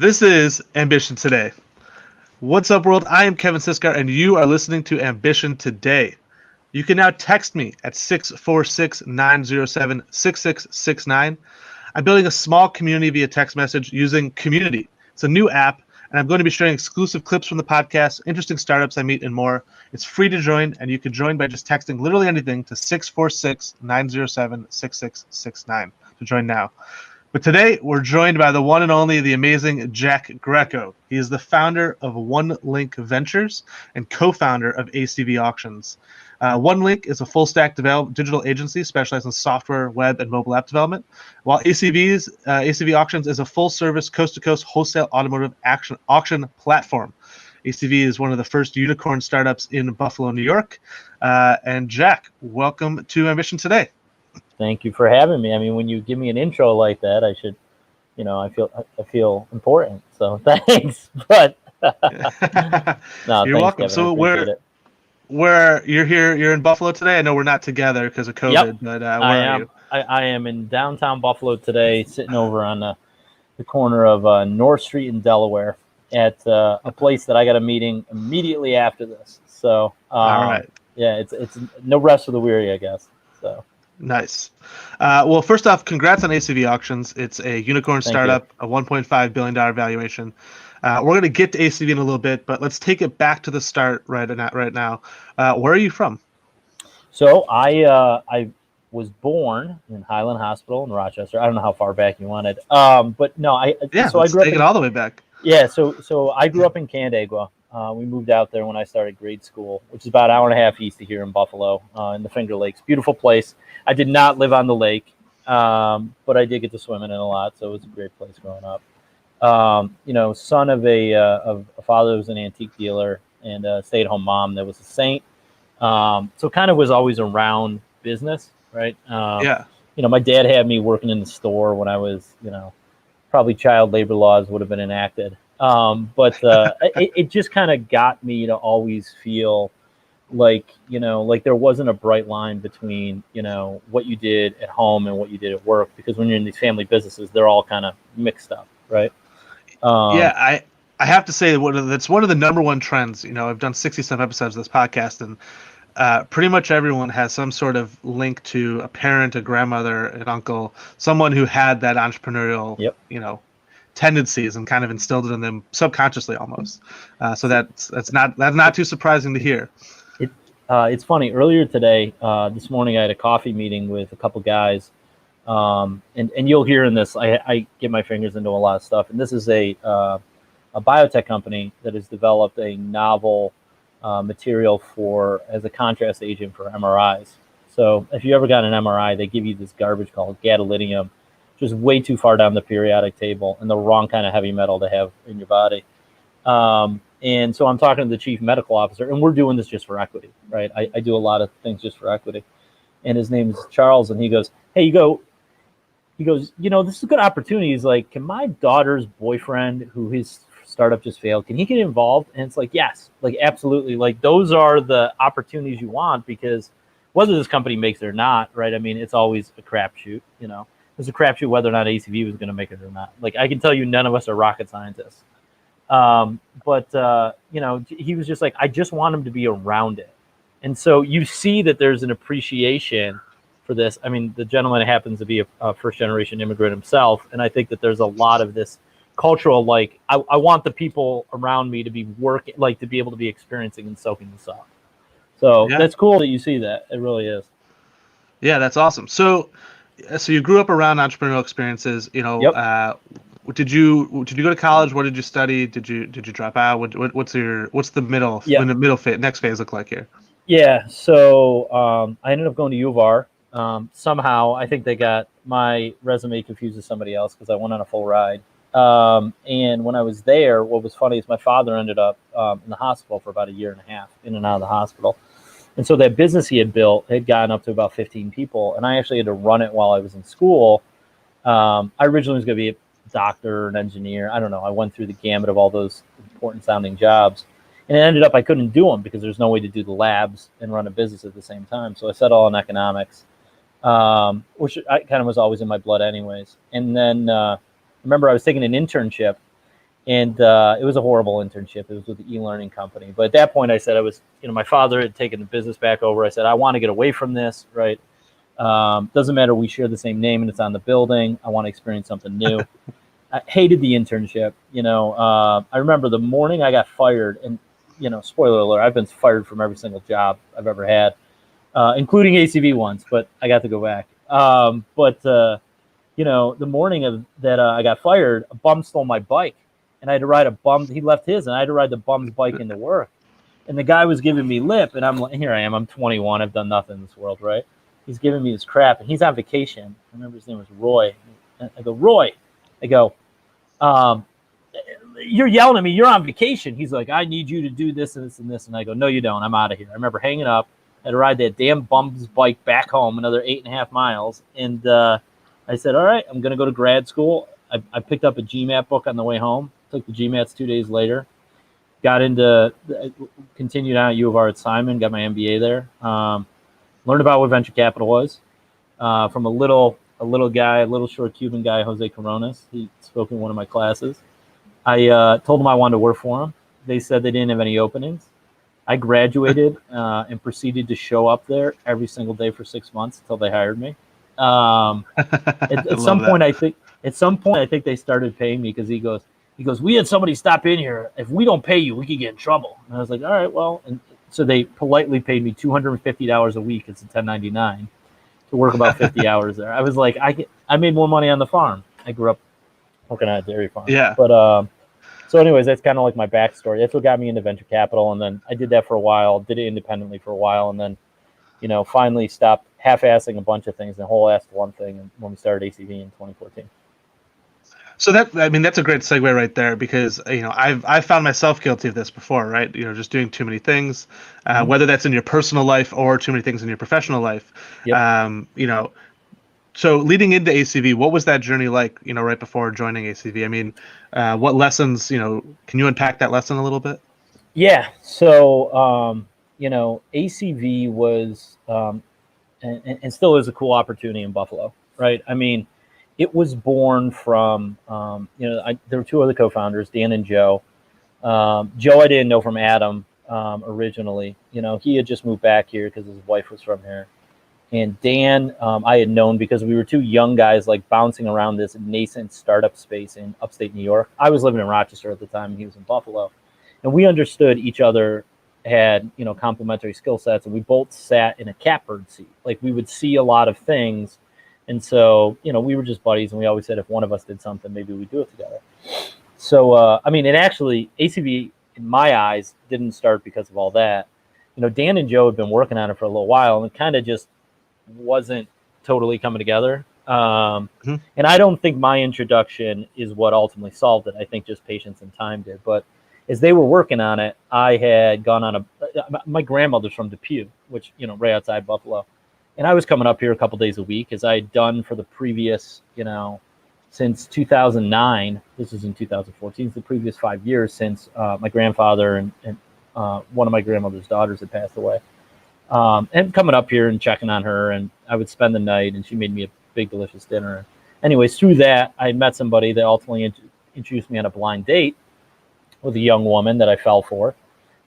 This is Ambition Today. What's up, world? I am Kevin Siskar, and you are listening to Ambition Today. You can now text me at 646-907-6669. I'm building a small community via text message using Community. It's a new app, and I'm going to be sharing exclusive clips from the podcast, interesting startups I meet, and more. It's free to join, and you can join by just texting literally anything to 646-907-6669 to join now. But today, we're joined by the one and only, the amazing Jack Greco. He is the founder of OneLink Ventures and co-founder of ACV Auctions. OneLink is a full-stack digital agency specialized in software, web, and mobile app development, while ACV Auctions is a full-service, coast-to-coast wholesale automotive auction platform. ACV is one of the first unicorn startups in Buffalo, New York. And Jack, welcome to Ambition Today. Thank you for having me. I mean, when you give me an intro like that, I should, I feel important. So thanks. But no, you're welcome. Kevin. So where you're here, you're in Buffalo today. I know we're not together because of COVID, yep. But where are you? I am in downtown Buffalo today, sitting over on the corner of North Street in Delaware at a place that I got a meeting immediately after this. So all right. Yeah, it's no rest for the weary, I guess. So. Nice. Well, first off, congrats on ACV Auctions. It's a unicorn startup, a $1.5 billion valuation. We're going to get to ACV in a little bit, but let's take it back to the start right now. Where are you from? So I was born in Highland Hospital in Rochester. I don't know how far back you wanted, but no, I grew up. Take it all the way back. Yeah, so I grew up in Canandaigua. We moved out there when I started grade school, which is about an hour and a half east of here in Buffalo, in the Finger Lakes. Beautiful place. I did not live on the lake, but I did get to swim in it a lot, so it was a great place growing up. Son of a father who was an antique dealer and a stay-at-home mom that was a saint. So kind of was always around business, right? Yeah. My dad had me working in the store when I was, probably child labor laws would have been enacted. But it just kind of got me to always feel like there wasn't a bright line between, what you did at home and what you did at work, because when you're in these family businesses, they're all kind of mixed up, right? I have to say that's one of the number one trends. I've done 60-some episodes of this podcast, and pretty much everyone has some sort of link to a parent, a grandmother, an uncle, someone who had that entrepreneurial, yep. Tendencies and kind of instilled it in them subconsciously almost. So that's not too surprising to hear. It's funny. Earlier today, this morning, I had a coffee meeting with a couple guys, and you'll hear in this. I get my fingers into a lot of stuff, and this is a biotech company that has developed a novel material as a contrast agent for MRIs. So if you ever got an MRI, they give you this garbage called gadolinium, which is way too far down the periodic table and the wrong kind of heavy metal to have in your body. And so I'm talking to the chief medical officer, and we're doing this just for equity, right? I do a lot of things just for equity. And his name is Charles, and he goes, hey, he goes, this is a good opportunity. He's like, can my daughter's boyfriend, who his startup just failed, can he get involved? And it's like, yes, like absolutely. Like those are the opportunities you want, because whether this company makes it or not, right? I mean, it's always a crapshoot, It's a crapshoot whether or not ACV was going to make it or not. Like I can tell you, none of us are rocket scientists. But he was just like, I just want him to be around it. And so you see that there's an appreciation for this. I mean, the gentleman happens to be a first-generation immigrant himself, and I think that there's a lot of this cultural, like, I want the people around me to be working, like to be able to be experiencing and soaking this up. So That's cool that you see that. It really is. Yeah, that's awesome. So you grew up around entrepreneurial experiences, Yep. Did you go to college? What did you study? Did you drop out? What's the middle next phase look like here? Yeah, so I ended up going to U of R. Somehow I think they got my resume confused with somebody else because I went on a full ride. And when I was there, what was funny is my father ended up in the hospital for about a year and a half, in and out of the hospital. And so that business he had built had gotten up to about 15 people, and I actually had to run it while I was in school. I originally was going to be a doctor, an engineer. I don't know. I went through the gamut of all those important sounding jobs, and it ended up I couldn't do them because there's no way to do the labs and run a business at the same time. So I settled on economics, which I kind of was always in my blood anyways. And then remember I was taking an internship And it was a horrible internship. It was with the e-learning company. But at that point, I said my father had taken the business back over. I said, I want to get away from this, right? Doesn't matter. We share the same name and it's on the building. I want to experience something new. I hated the internship. I remember the morning I got fired, and spoiler alert, I've been fired from every single job I've ever had, including ACV once, but I got to go back. The morning of that I got fired, a bum stole my bike, and I had to ride a bum. He left his, and I had to ride the bum's bike into work. And the guy was giving me lip, and I'm like, here I am. I'm 21. I've done nothing in this world, right? He's giving me this crap, and he's on vacation. I remember his name was Roy. I go, Roy. I go, you're yelling at me. You're on vacation. He's like, I need you to do this and this and this. And I go, no, you don't. I'm out of here. I remember hanging up. I had to ride that damn bum's bike back home, another 8.5 miles. And I said, all right, I'm going to go to grad school. I picked up a GMAT book on the way home. Took the GMATs 2 days later. Continued on at U of R at Simon. Got my MBA there. Learned about what venture capital was from a little guy, a little short Cuban guy, Jose Coronas. He spoke in one of my classes. I told them I wanted to work for them. They said they didn't have any openings. I graduated and proceeded to show up there every single day for 6 months until they hired me. At some point, I think they started paying me because he goes, we had somebody stop in here. If we don't pay you, we could get in trouble. And I was like, all right, well. And so they politely paid me $250 a week as a 1099 to work about 50 hours there. I was like, I made more money on the farm. I grew up working on a dairy farm. Yeah. But so anyways, that's kind of like my backstory. That's what got me into venture capital. And then I did that for a while, did it independently for a while. And then, finally stopped half-assing a bunch of things and whole-assed one thing when we started ACV in 2014. So that's a great segue right there, because I've found myself guilty of this before, right? Just doing too many things, whether that's in your personal life or too many things in your professional life. Yep. So leading into ACV, what was that journey like? Right before joining ACV. What lessons? Can you unpack that lesson a little bit? Yeah. So ACV was and still is a cool opportunity in Buffalo, right? It was born from, there were two other co-founders, Dan and Joe. Joe I didn't know from Adam originally. He had just moved back here because his wife was from here. And Dan, I had known because we were two young guys like bouncing around this nascent startup space in upstate New York. I was living in Rochester at the time, and he was in Buffalo. And we understood each other, had complementary skill sets, and we both sat in a catbird seat. Like, we would see a lot of things. And so, we were just buddies, and we always said if one of us did something, maybe we'd do it together. So, and actually, ACV, in my eyes, didn't start because of all that. Dan and Joe had been working on it for a little while, and it kind of just wasn't totally coming together. And I don't think my introduction is what ultimately solved it. I think just patience and time did. But as they were working on it, I had gone on my grandmother's from Depew, which, right outside Buffalo. And I was coming up here a couple days a week, as I had done for the previous, since 2009. This is in 2014. The previous 5 years since my grandfather and one of my grandmother's daughters had passed away. And coming up here and checking on her, and I would spend the night, and she made me a big, delicious dinner. Anyways, through that, I met somebody that ultimately introduced me on a blind date with a young woman that I fell for.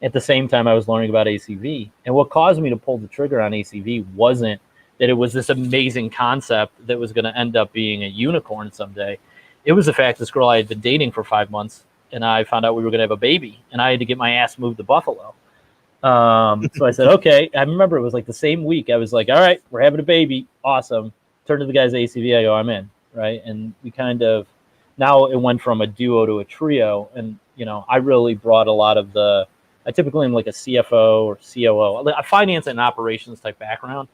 At the same time, I was learning about ACV. And what caused me to pull the trigger on ACV wasn't that it was this amazing concept that was going to end up being a unicorn someday. It was the fact this girl I had been dating for 5 months, and I found out we were going to have a baby, and I had to get my ass moved to Buffalo. So I said, okay. I remember it was like the same week. I was like, all right, we're having a baby. Awesome. Turn to the guys at ACV. I go, I'm in. Right. And we now it went from a duo to a trio. And, I really brought a lot of I typically am like a CFO or COO, a finance and operations type background.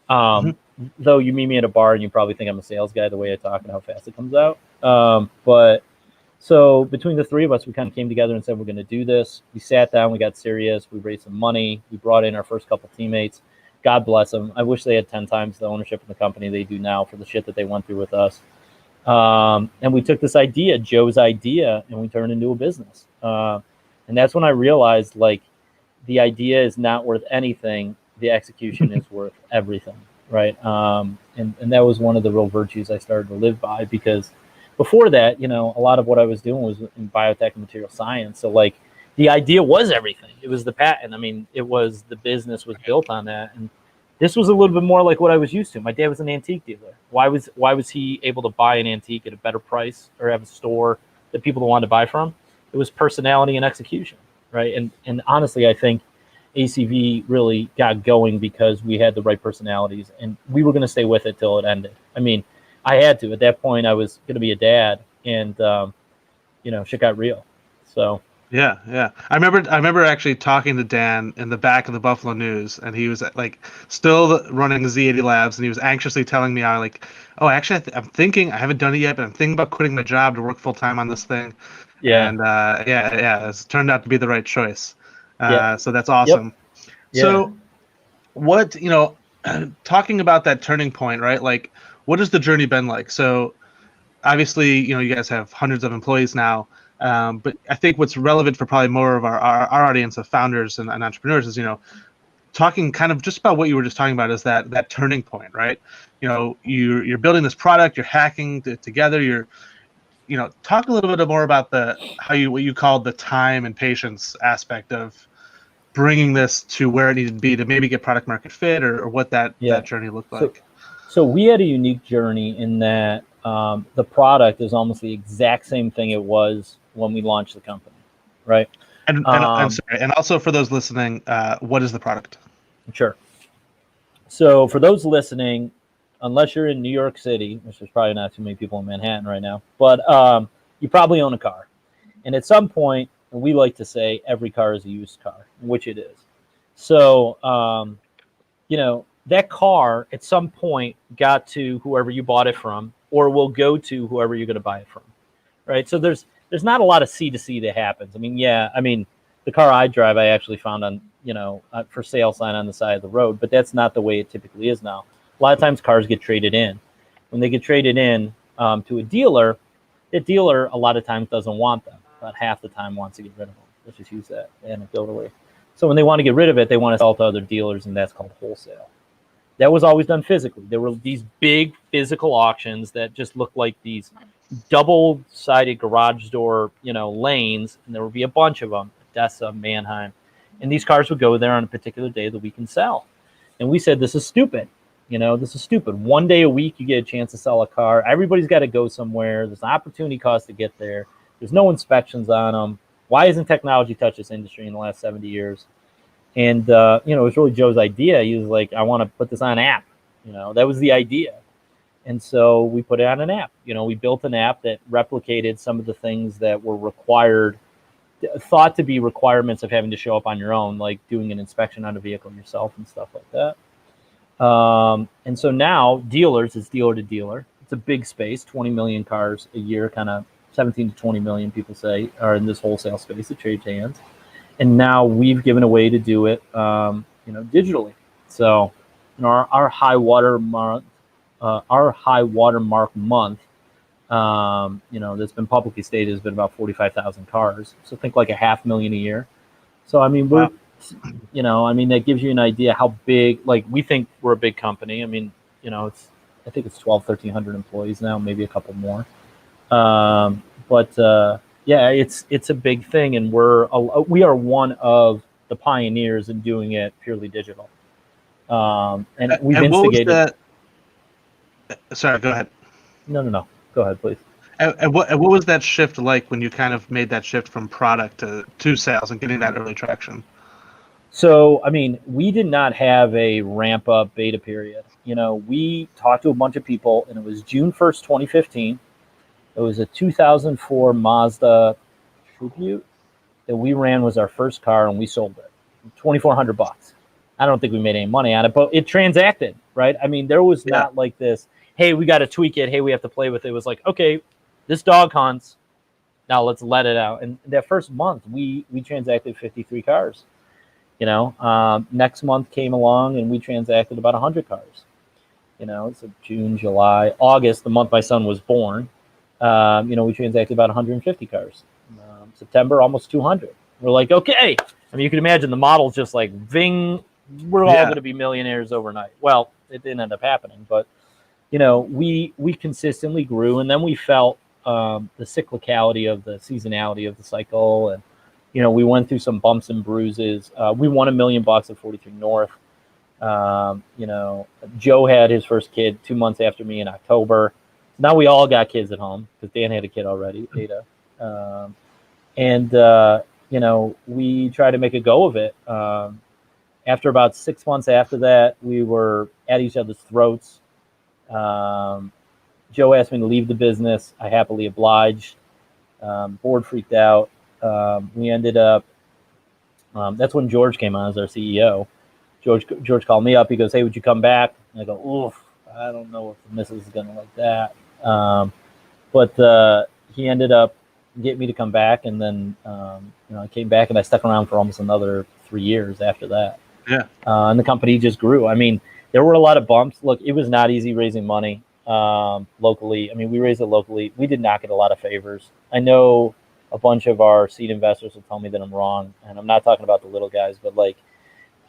Though you meet me at a bar and you probably think I'm a sales guy, the way I talk and how fast it comes out. But so between the three of us, we kind of came together and said, we're going to do this. We sat down, we got serious, we raised some money, we brought in our first couple teammates. God bless them. I wish they had 10 times the ownership of the company they do now for the shit that they went through with us. And we took this idea, Joe's idea, and we turned it into a business. And that's when I realized, like, the idea is not worth anything. The execution is worth everything, right? And that was one of the real virtues I started to live by, because before that, a lot of what I was doing was in biotech and material science. So like the idea was everything. It was the patent. I mean, it was the business was built on that. And this was a little bit more like what I was used to. My dad was an antique dealer. Why was he able to buy an antique at a better price or have a store that people wanted to buy from? It was personality and execution, right? And honestly, I think ACV really got going because we had the right personalities, and we were going to stay with it till it ended. I mean, I had to. At that point, I was going to be a dad, and shit got real. So Yeah. I remember actually talking to Dan in the back of the Buffalo News, and he was like still running Z80 Labs, and he was anxiously telling me, oh, actually, I'm thinking, I haven't done it yet, but I'm thinking about quitting my job to work full time on this thing. yeah, And it's turned out to be the right choice. yeah, So that's yep, awesome. yeah. So what, talking about that turning point, right? Like, what has the journey been like? So obviously, you guys have hundreds of employees now, but I think what's relevant for probably more of our audience of founders and entrepreneurs is, talking kind of just about what you were just talking about is that turning point, right? You're building this product, you're hacking together, talk a little bit more about what you called the time and patience aspect of bringing this to where it needed to be to maybe get product market fit, or what that journey looked So, like. so we had a unique journey in that the product is almost the exact same thing it was when we launched the company, right? And sorry, and also for those listening, what is the product? Sure. So for those listening, unless you're in New York City, which there's probably not too many people in Manhattan right now, but you probably own a car. And at some point, and we like to say every car is a used car, which it is. So, that car at some point got to whoever you bought it from, or will go to whoever you're going to buy it from, right? So there's not a lot of C to C that happens. I mean, the car I drive, I actually found on for sale sign on the side of the road, but that's not the way it typically is now. A lot of times cars get traded in. When they get traded in to a dealer, that dealer a lot of times doesn't want them. About half the time wants to get rid of them. Let's just use that anecdotally. So when they want to get rid of it, they want to sell to other dealers, and that's called wholesale. That was always done physically. There were these big physical auctions that just looked like these double-sided garage door, lanes, and there would be a bunch of them, Odessa, Mannheim, and these cars would go there on a particular day that we can sell. And we said, this is stupid. This is stupid. One day a week, you get a chance to sell a car. Everybody's got to go somewhere. There's an opportunity cost to get there. There's no inspections on them. Why hasn't technology touched this industry in the last 70 years? And, it was really Joe's idea. He was like, I want to put this on an app. That was the idea. And so we put it on an app. We built an app that replicated some of the things that were thought to be requirements of having to show up on your own, like doing an inspection on a vehicle yourself and stuff like that. And so now dealers is dealer to dealer. It's a big space, 20 million cars a year, kind of 17 to 20 million people say are in this wholesale space that trades hands. And now we've given a way to do it, digitally. So, our high water month, that's been publicly stated has been about 45,000 cars. So think like 500,000 a year. So I mean, Wow. that gives you an idea how big. Like we think we're a big company. I mean, I think it's 1,300 employees now, maybe a couple more. Yeah, it's a big thing, and we are one of the pioneers in doing it purely digital. And we've instigated. What was that? Sorry, go ahead. No. Go ahead, please. And what was that shift like when you kind of made that shift from product to sales and getting that early traction? So, I mean, we did not have a ramp up beta period. We talked to a bunch of people, and it was June 1st, 2015. It was a 2004 Mazda Tribute that we ran, was our first car, and we sold it $2,400. I don't think we made any money on it, but it transacted, right? I mean, there was not like this, hey, we got to tweak it. Hey, we have to play with it. It was like, okay, this dog hunts. Now let's let it out. And that first month, we transacted 53 cars. Next month came along, and we transacted about 100 cars. So June, July, August, the month my son was born, we transacted about 150 cars. September, almost 200. We're like, okay. I mean, you can imagine the model's just like, ving, we're all going to be millionaires overnight. Well, it didn't end up happening, but, we consistently grew. And then we felt the cyclicality of the seasonality of the cycle, and we went through some bumps and bruises. We won $1 million at 43 North. Joe had his first kid 2 months after me in October. Now we all got kids at home because Dan had a kid already, Ada. We tried to make a go of it. After about 6 months after that, we were at each other's throats. Joe asked me to leave the business. I happily obliged. Board freaked out. We ended up, that's when George came on as our CEO. George called me up. He goes, "Hey, would you come back?" And I go, "Oof, I don't know if the missus is going to like that." But he ended up getting me to come back. And then, I came back and I stuck around for almost another 3 years after that. Yeah. And the company just grew. I mean, there were a lot of bumps. Look, it was not easy raising money locally. I mean, we raised it locally. We did not get a lot of favors. I know a bunch of our seed investors will tell me that I'm wrong. And I'm not talking about the little guys, but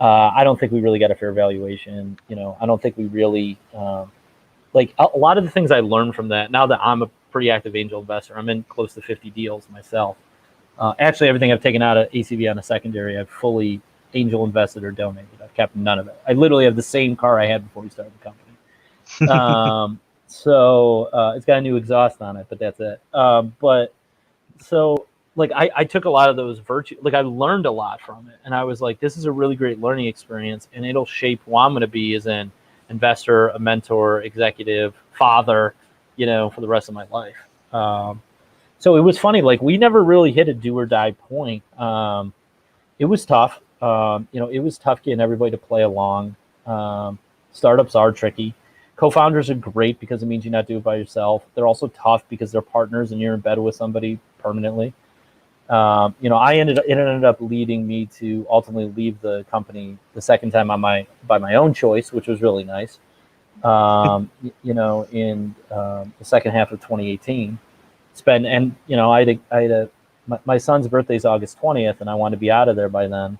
I don't think we really got a fair valuation. I don't think we really, a lot of the things I learned from that, now that I'm a pretty active angel investor, I'm in close to 50 deals myself. Actually, everything I've taken out of ACV on a secondary, I've fully angel invested or donated. I've kept none of it. I literally have the same car I had before we started the company. So it's got a new exhaust on it, but that's it. I took a lot of those virtues. I learned a lot from it, and I was like, this is a really great learning experience, and it'll shape who I'm going to be as an investor, a mentor, executive, father, for the rest of my life. So it was funny. We never really hit a do or die point. It was tough. It was tough getting everybody to play along. Startups are tricky. Co-founders are great because it means you not do it by yourself. They're also tough because they're partners and you're in bed with somebody permanently. It ended up leading me to ultimately leave the company the second time by my own choice, which was really nice. In the second half of 2018, my son's birthday is August 20th, and I wanted to be out of there by then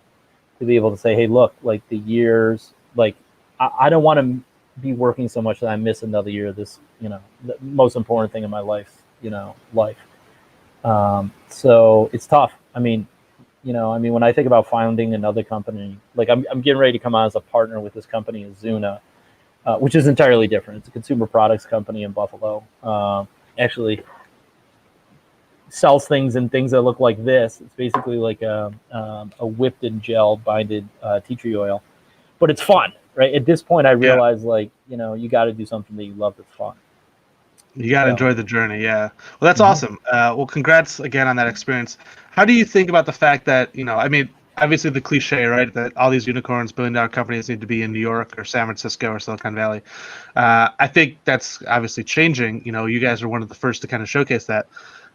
to be able to say, hey, look, the years, I don't want to be working so much that I miss another year of this, the most important thing in my life. So it's tough. I mean, when I think about founding another company, I'm getting ready to come on as a partner with this company, Azuna, which is entirely different. It's a consumer products company in Buffalo. Actually sells things and things that look like this. It's basically like a whipped and gel binded tea tree oil, but it's fun, right? At this point, I realized you got to do something that you love that's fun. You got to enjoy the journey. Yeah. Well, that's awesome. Well, congrats again on that experience. How do you think about the fact that, obviously the cliche, right, that all these unicorns, billion-dollar companies need to be in New York or San Francisco or Silicon Valley? I think that's obviously changing. You guys are one of the first to kind of showcase that.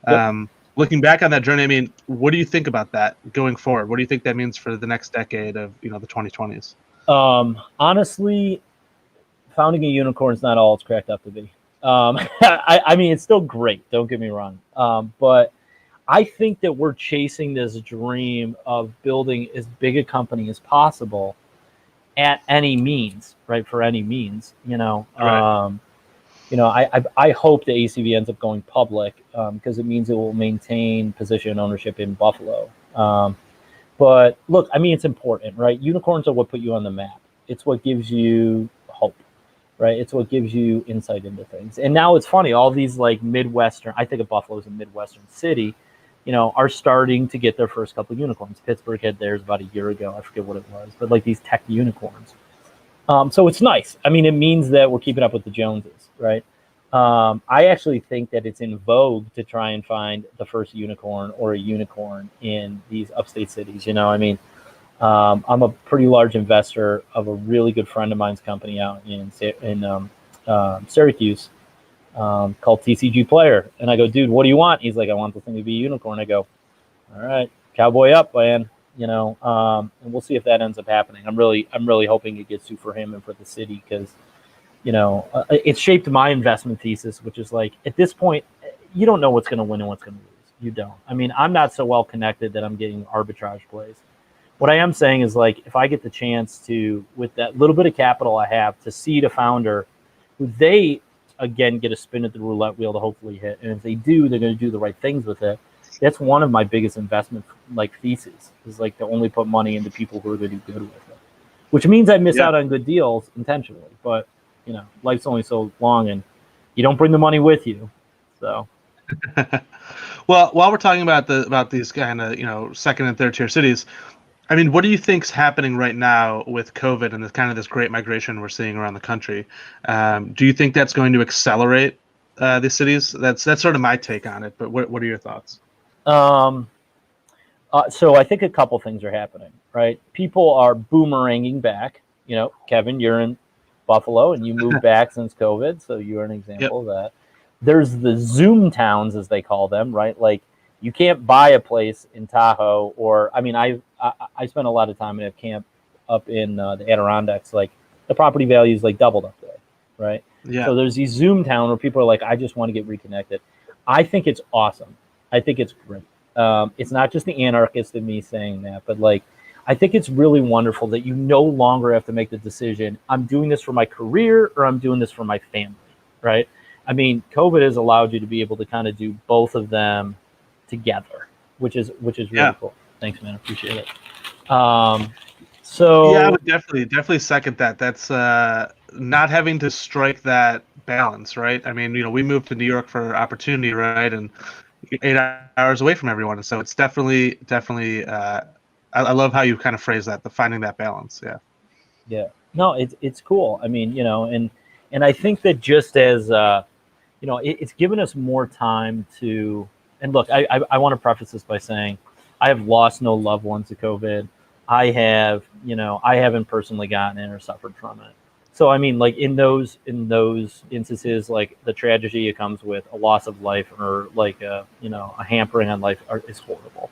Yep. Looking back on that journey, what do you think about that going forward? What do you think that means for the next decade of, the 2020s? Honestly, founding a unicorn is not all it's cracked up to be. It's still great. Don't get me wrong. But I think that we're chasing this dream of building as big a company as possible at any means, right? For any means, Right. I hope the ACV ends up going public because it means it will maintain position ownership in Buffalo. But look, it's important, right? Unicorns are what put you on the map. It's what gives you hope, right? It's what gives you insight into things. And now it's funny, all these Midwestern, I think of Buffalo as a Midwestern city, are starting to get their first couple of unicorns. Pittsburgh had theirs about a year ago. I forget what it was, but these tech unicorns. So it's nice. It means that we're keeping up with the Joneses, right? I actually think that it's in vogue to try and find the first unicorn or a unicorn in these upstate cities. I'm a pretty large investor of a really good friend of mine's company out in Syracuse called TCG Player. And I go, dude, what do you want? He's like, I want the thing to be a unicorn. I go, all right, cowboy up, man. And we'll see if that ends up happening. I'm really hoping it gets to for him and for the city because, it shaped my investment thesis, which is at this point, you don't know what's going to win and what's going to lose. You don't. I'm not so well connected that I'm getting arbitrage plays. What I am saying is if I get the chance to, with that little bit of capital I have, to seed a founder who they again get a spin at the roulette wheel to hopefully hit. And if they do, they're going to do the right things with it. That's one of my biggest investment like theses, is like to only put money into people who are going to do good with it, which means I miss out on good deals intentionally. But life's only so long, and you don't bring the money with you. So, well, while we're talking about these kind of second and third tier cities, I mean, what do you think's happening right now with COVID and this great migration we're seeing around the country? Do you think that's going to accelerate these cities? That's sort of my take on it. But what are your thoughts? So I think a couple things are happening, right? People are boomeranging back. Kevin, you're in Buffalo and you moved back since COVID, so you're an example of that. There's the Zoom towns, as they call them, right? Like, you can't buy a place in Tahoe, or I mean, I spent a lot of time in a camp up in the Adirondacks. Like, the property value is like doubled up there, right? Yeah. So there's these Zoom town where people are like, I just want to get reconnected. I think it's awesome. I think it's great. It's not just the anarchist in me saying that, but like, I think it's really wonderful that you no longer have to make the decision, I'm doing this for my career or I'm doing this for my family, right? I mean, COVID has allowed you to be able to kind of do both of them together, which is really cool. Thanks, man. I appreciate it. So yeah, I would definitely second that. That's not having to strike that balance, right? I mean, we moved to New York for opportunity, right? And 8 hours away from everyone. And so it's definitely I love how you kind of phrase that, the finding that balance. Yeah. No, it's cool. I mean, and I think that just as it's given us more time to. And look, I want to preface this by saying I have lost no loved ones to COVID. I haven't personally gotten it or suffered from it. So I mean, like in those instances, like the tragedy it comes with a loss of life or like a hampering on life is horrible.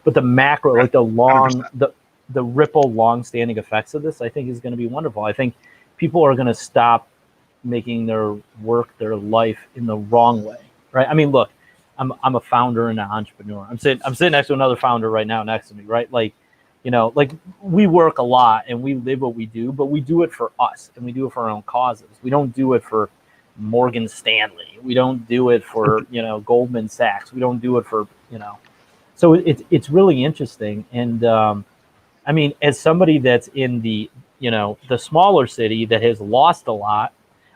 But the macro, like the ripple, long-standing effects of this, I think is going to be wonderful. I think people are going to stop making their work, their life in the wrong way, right? I mean, look, I'm a founder and an entrepreneur. I'm sitting next to another founder right now next to me, right? Like, like we work a lot and we live what we do, but we do it for us and we do it for our own causes. We don't do it for Morgan Stanley. We don't do it for, Goldman Sachs. We don't do it for, so it's really interesting. And I mean, as somebody that's in the smaller city that has lost a lot,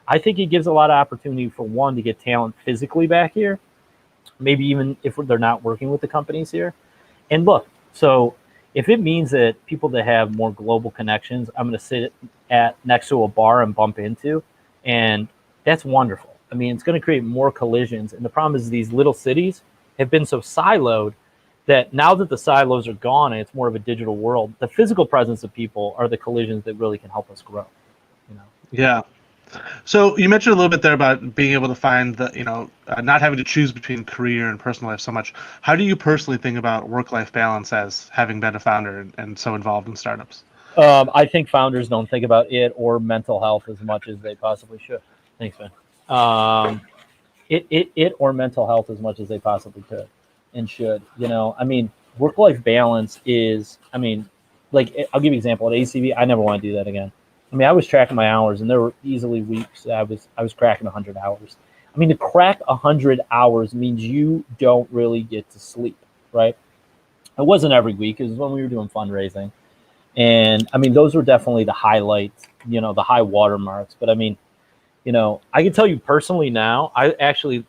I think it gives a lot of opportunity for one to get talent physically back here, maybe even if they're not working with the companies here. And look, so if it means that people that have more global connections, I'm going to sit next to a bar and bump into, and that's wonderful. I mean, it's going to create more collisions. And the problem is these little cities have been so siloed that now that the silos are gone and it's more of a digital world, the physical presence of people are the collisions that really can help us grow. Yeah. So you mentioned a little bit there about being able to find the, not having to choose between career and personal life so much. How do you personally think about work-life balance as having been a founder and so involved in startups? I think founders don't think about it or mental health as much as they possibly should. Thanks, man. It or mental health as much as they possibly could and should. I mean, work-life balance is, I mean, like, I'll give you an example. At ACV, I never want to do that again. I mean, I was tracking my hours, and there were easily weeks I was cracking 100 hours. I mean, to crack 100 hours means you don't really get to sleep, right? It wasn't every week. It was when we were doing fundraising. And, I mean, those were definitely the highlights, the high watermarks. But, I mean, I can tell you personally now, I actually,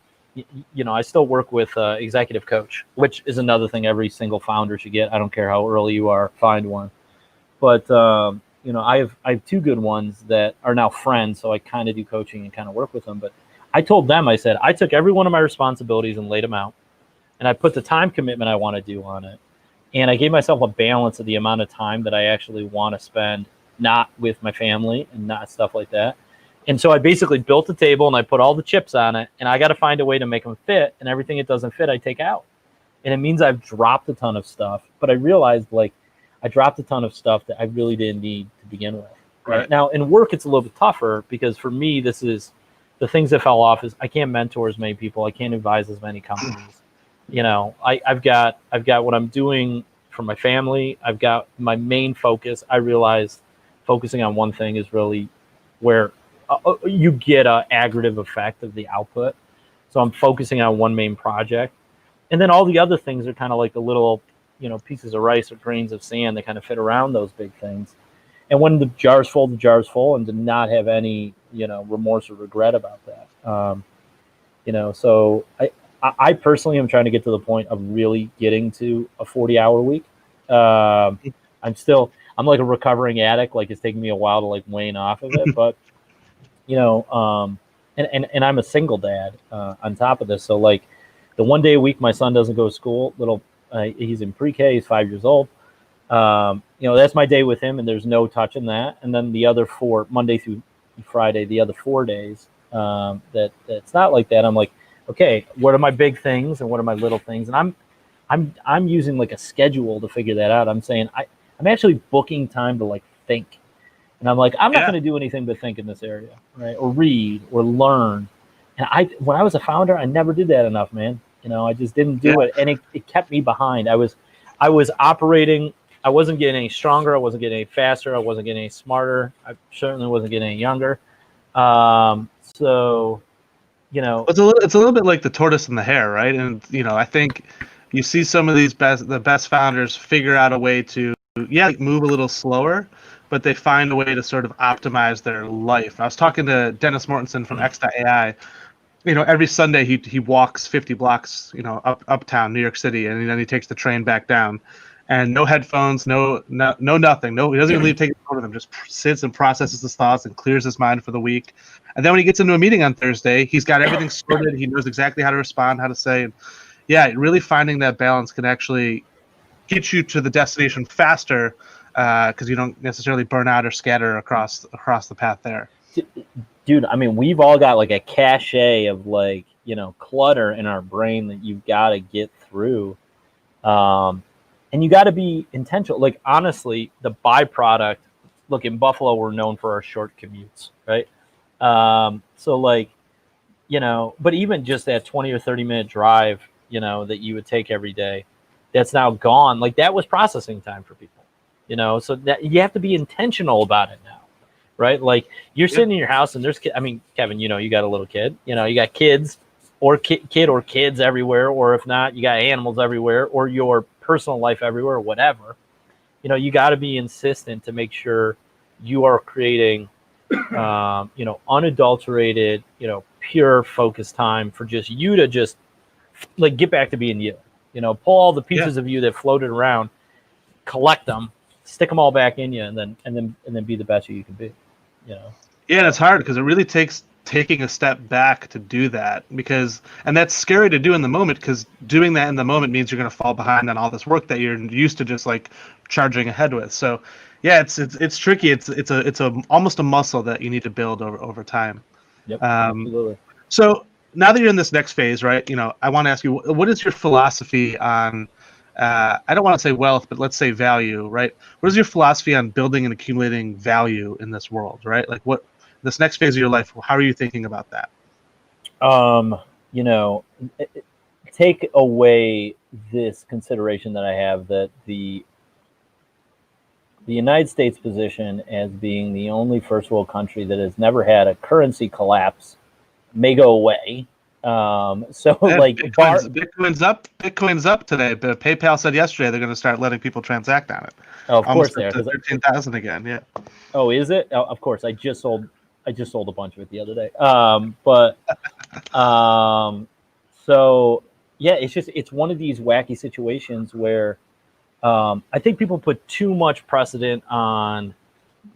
I still work with executive coach, which is another thing every single founder should get. I don't care how early you are, find one. But, I have two good ones that are now friends, so I kind of do coaching and kind of work with them. But I told them, I said, I took every one of my responsibilities and laid them out, and I put the time commitment I want to do on it, and I gave myself a balance of the amount of time that I actually want to spend, not with my family and not stuff like that. And so I basically built a table and I put all the chips on it, and I got to find a way to make them fit, and everything it doesn't fit, I take out. And it means I've dropped a ton of stuff, but I realized, like, I dropped a ton of stuff that I really didn't need to begin with. Right. Now, in work, it's a little bit tougher because for me, this is the things that fell off is I can't mentor as many people. I can't advise as many companies. I've got what I'm doing for my family. I've got my main focus. I realized focusing on one thing is really where you get a aggregate effect of the output. So I'm focusing on one main project, and then all the other things are kind of like the little, pieces of rice or grains of sand that kind of fit around those big things. And when the jar's full, and to not have any, remorse or regret about that. So I personally am trying to get to the point of really getting to a 40-hour week. I'm like a recovering addict. Like, it's taking me a while to like wane off of it, but and I'm a single dad on top of this. So like the 1 day a week my son doesn't go to school, he's in pre-K, he's 5 years old. That's my day with him, and there's no touching that. And then the other 4, Monday through Friday, the other 4 days, that's not like that. I'm like, okay, what are my big things and what are my little things? And I'm using like a schedule to figure that out. I'm saying I'm actually booking time to like think. And I'm like, I'm not going to do anything but think in this area, right? Or read or learn. And when I was a founder, I never did that enough, man. I just didn't do it. And it kept me behind. I was operating. I wasn't getting any stronger. I wasn't getting any faster. I wasn't getting any smarter. I certainly wasn't getting any younger. It's a little bit like the tortoise and the hare, right? And I think you see some of the best founders figure out a way to move a little slower, but they find a way to sort of optimize their life. I was talking to Dennis Mortensen from X.AI. Every Sunday he walks 50 blocks, uptown New York City, and then he takes the train back down. And no headphones, no nothing. No, he doesn't even leave taking a photo of them. Just sits and processes his thoughts and clears his mind for the week. And then when he gets into a meeting on Thursday, he's got everything sorted. He knows exactly how to respond, how to say. And really finding that balance can actually get you to the destination faster, because you don't necessarily burn out or scatter across the path there. Dude, I mean, we've all got like a cachet of like, clutter in our brain that you've got to get through. And you got to be intentional. Like, honestly, the byproduct, look, in Buffalo, we're known for our short commutes, right? So like, but even just that 20 or 30-minute drive, that you would take every day, that's now gone. Like, that was processing time for people, so that you have to be intentional about it now, right? Like, you're sitting in your house and there's kids. I mean, Kevin, you got a little kid, you got kids or kid or kids everywhere, or if not, you got animals everywhere, or your personal life everywhere, or whatever. You got to be insistent to make sure you are creating, unadulterated, pure focus time for just you to just like get back to being you. Pull all the pieces of you that floated around, collect them, stick them all back in you, and then be the best you can be. Yeah, and it's hard because it really takes taking a step back to do that, and that's scary to do in the moment, because doing that in the moment means you're going to fall behind on all this work that you're used to just like charging ahead with. So it's tricky. It's almost a muscle that you need to build over time. Yep, absolutely. So now that you're in this next phase, right, I want to ask you, what is your philosophy on, I don't want to say wealth, but let's say value, right? What is your philosophy on building and accumulating value in this world, right? Like, what this next phase of your life, how are you thinking about that? Take away this consideration that I have, that the United States position as being the only first world country that has never had a currency collapse may go away. Bitcoin's up today, but PayPal said yesterday they're going to start letting people transact on it. Oh, of course they are. 13,000 again. Yeah. Oh, is it? Oh, of course. I just sold a bunch of it the other day. So yeah, it's one of these wacky situations where I think people put too much precedent on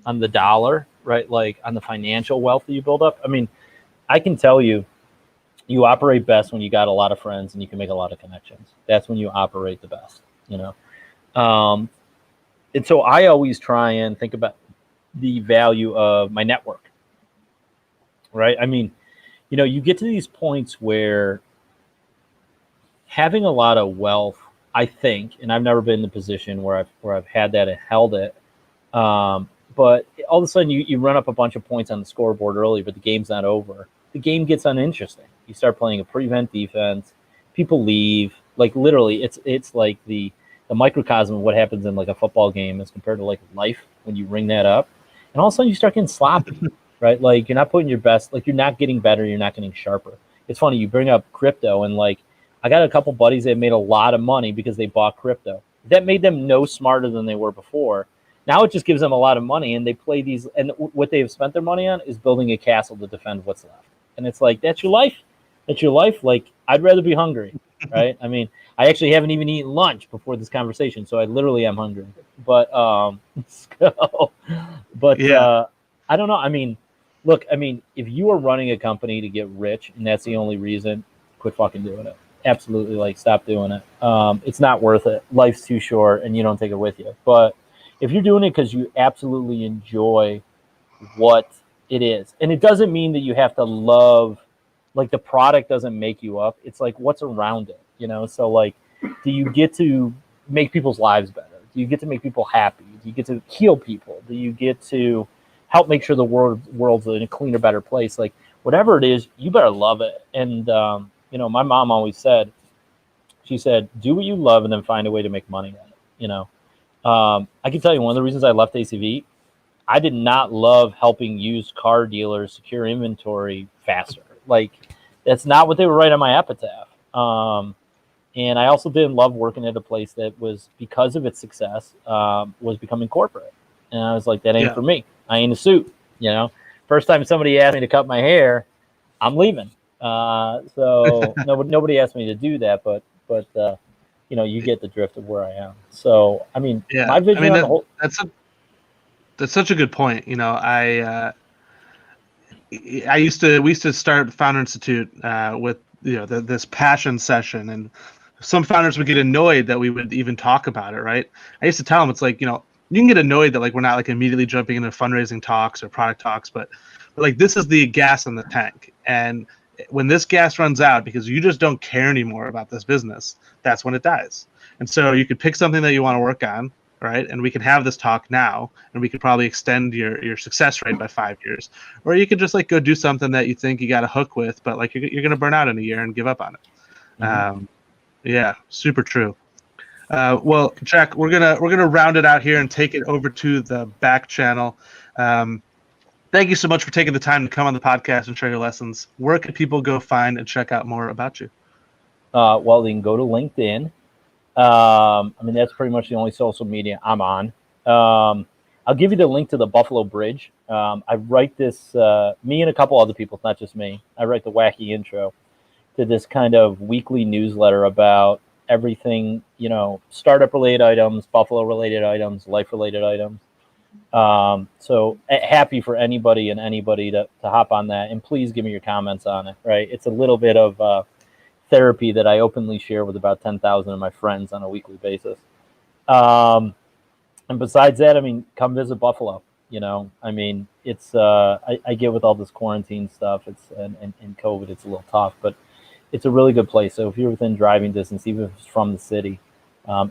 the dollar, right? Like on the financial wealth that you build up. I mean, I can tell you operate best when you got a lot of friends and you can make a lot of connections. That's when you operate the best, And so I always try and think about the value of my network, right? I mean, you get to these points where having a lot of wealth, I think, and I've never been in the position where I've had that and held it, but all of a sudden you run up a bunch of points on the scoreboard early, but the game's not over. The game gets uninteresting. You start playing a prevent defense. People leave. Like, literally, it's like the microcosm of what happens in like a football game as compared to like life when you ring that up. And all of a sudden you start getting sloppy. right? Like you're not putting your best, like you're not getting better, you're not getting sharper. It's funny, you bring up crypto, and like I got a couple buddies that made a lot of money because they bought crypto. That made them no smarter than they were before. Now it just gives them a lot of money, and they play these, and what they've spent their money on is building a castle to defend what's left. And it's like, that's your life. That's your life. Like, I'd rather be hungry, right? I mean, I actually haven't even eaten lunch before this conversation, so I literally am hungry. But so, but Yeah. I don't know. I mean, look, I mean, if you are running a company to get rich and that's the only reason, quit fucking doing it. Absolutely, like, stop doing it. It's not worth it. Life's too short, and you don't take it with you. But if you're doing it because you absolutely enjoy what it is, and it doesn't mean that you have to love, like, the product doesn't make you up. It's like what's around it, you know? So like, do you get to make people's lives better? Do you get to make people happy? Do you get to heal people? Do you get to help make sure the world's in a cleaner, better place? Like, whatever it is, you better love it. And you know, my mom always said, she said, do what you love and then find a way to make money at it. You know, I can tell you one of the reasons I left ACV, I did not love helping used car dealers secure inventory faster. Like, that's not what they were writing on my epitaph. And I also didn't love working at a place that was, because of its success, was becoming corporate. And I was like, that ain't for me. I ain't a suit. You know, first time somebody asked me to cut my hair, I'm leaving. So nobody asked me to do that, but you know, you get the drift of where I am. So, I mean, my vision on the whole. That's such a good point. You know, we used to start Founder Institute with, you know, this passion session, and some founders would get annoyed that we would even talk about it, right? I used to tell them, it's like, you know, you can get annoyed that like we're not like immediately jumping into fundraising talks or product talks, but like this is the gas in the tank, and when this gas runs out because you just don't care anymore about this business, that's when it dies. And so you could pick something that you want to work on, right? And we can have this talk now, and we could probably extend your success rate by 5 years. Or you could just like go do something that you think you got a hook with, but like you're going to burn out in a year and give up on it. Mm-hmm. Yeah, super true. Well, Jack, we're gonna round it out here and take it over to the back channel. Thank you so much for taking the time to come on the podcast and share your lessons. Where can people go find and check out more about you? Well, they can go to LinkedIn. I mean, that's pretty much the only social media I'm on. I'll give you the link to the Buffalo Bridge. I write this, me and a couple other people, it's not just me. I write the wacky intro to this kind of weekly newsletter about everything, you know, startup related items, Buffalo related items, life related items. So happy for anybody to hop on that, and please give me your comments on it. Right, it's a little bit of therapy that I openly share with about 10,000 of my friends on a weekly basis. And besides that, I mean, come visit Buffalo. You know, I mean, it's I get with all this quarantine stuff, it's and COVID, it's a little tough, but it's a really good place. So if you're within driving distance, even if it's from the city,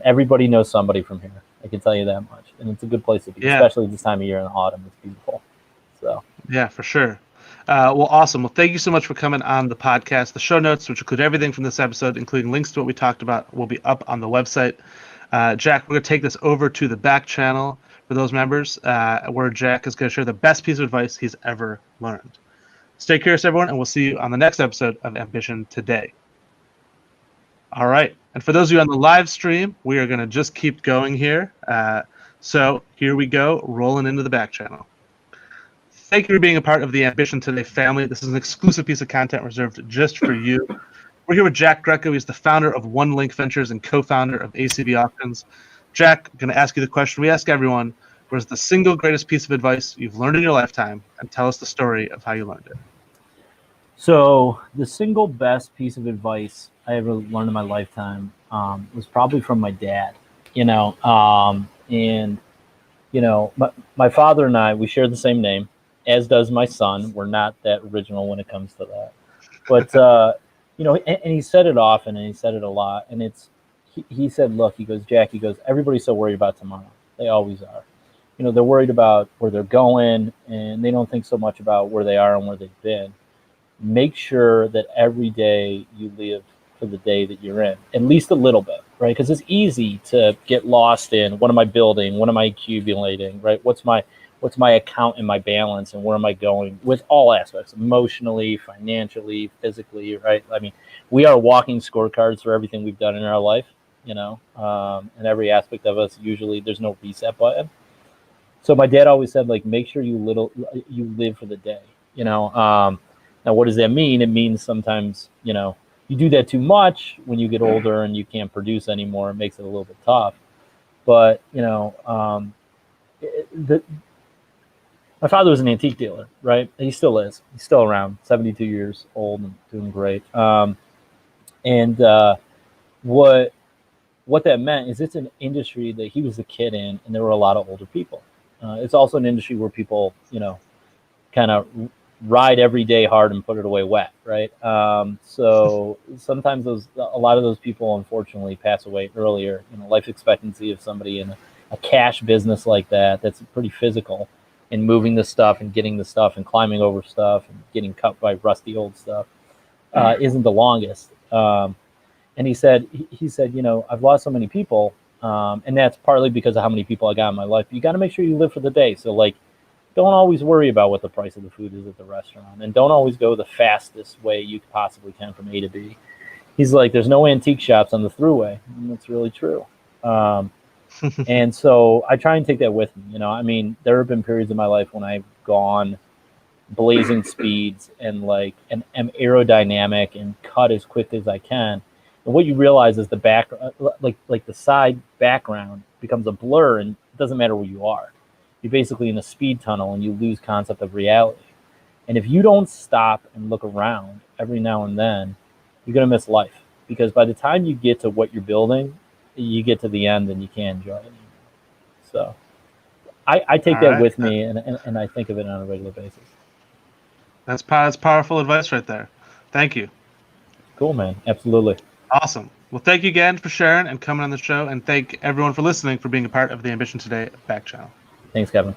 everybody knows somebody from here. I can tell you that much, and it's a good place to be, especially this time of year in the autumn. It's beautiful. So yeah, for sure. Well, awesome. Well, thank you so much for coming on the podcast. The show notes, which include everything from this episode, including links to what we talked about, will be up on the website. Jack, we're going to take this over to the back channel for those members, where Jack is going to share the best piece of advice he's ever learned. Stay curious, everyone, and we'll see you on the next episode of Ambition Today. All right. And for those of you on the live stream, we are going to just keep going here. So here we go, rolling into the back channel. Thank you for being a part of the Ambition Today family. This is an exclusive piece of content reserved just for you. We're here with Jack Greco. He's the founder of One Link Ventures and co-founder of ACV Auctions. Jack, I'm going to ask you the question we ask everyone. What is the single greatest piece of advice you've learned in your lifetime? And tell us the story of how you learned it. So the single best piece of advice I ever learned in my lifetime was probably from my dad. You know, and you know, my father and I, we share the same name, as does my son. We're not that original when it comes to that. But you know, and he said it often, and he said it a lot. And he said, look, he goes, Jack, he goes, everybody's so worried about tomorrow. They always are. You know, they're worried about where they're going, and they don't think so much about where they are and where they've been. Make sure that every day you live for the day that you're in, at least a little bit, right? Because it's easy to get lost in, what am I building? What am I accumulating, right? What's my what's my account and my balance, and where am I going with all aspects, emotionally, financially, physically, right? I mean, we are walking scorecards for everything we've done in our life, and every aspect of us, usually there's no reset button. So my dad always said, like, make sure you live for the day, now what does that mean? It means sometimes, you do that too much when you get older and you can't produce anymore. It makes it a little bit tough. But, my father was an antique dealer, right? He still is. He's still around, 72 years old and doing great. And what that meant is it's an industry that he was a kid in, and there were a lot of older people. It's also an industry where people, kind of ride every day hard and put it away wet, right? So sometimes a lot of those people, unfortunately, pass away earlier. Life expectancy of somebody in a cash business like that's pretty physical, and moving the stuff and getting the stuff and climbing over stuff and getting cut by rusty old stuff isn't the longest. And he said, I've lost so many people, and that's partly because of how many people I got in my life. But you got to make sure you live for the day. So, like, don't always worry about what the price of the food is at the restaurant, and don't always go the fastest way you possibly can from A to B. He's like, there's no antique shops on the thruway, and that's really true. And so I try and take that with me. I mean, there have been periods in my life when I've gone blazing speeds and am aerodynamic and cut as quick as I can. And what you realize is the back, like the side background becomes a blur, and it doesn't matter where you are. You're basically in a speed tunnel, and you lose concept of reality. And if you don't stop and look around every now and then, you're going to miss life, because by the time you get to what you're building, you get to the end and you can't enjoy it anymore. So I take that with me, and I think of it on a regular basis. That's powerful advice right there. Thank you. Cool, man. Absolutely. Awesome. Well, thank you again for sharing and coming on the show, and thank everyone for listening, for being a part of the Ambition Today back channel. Thanks, Kevin.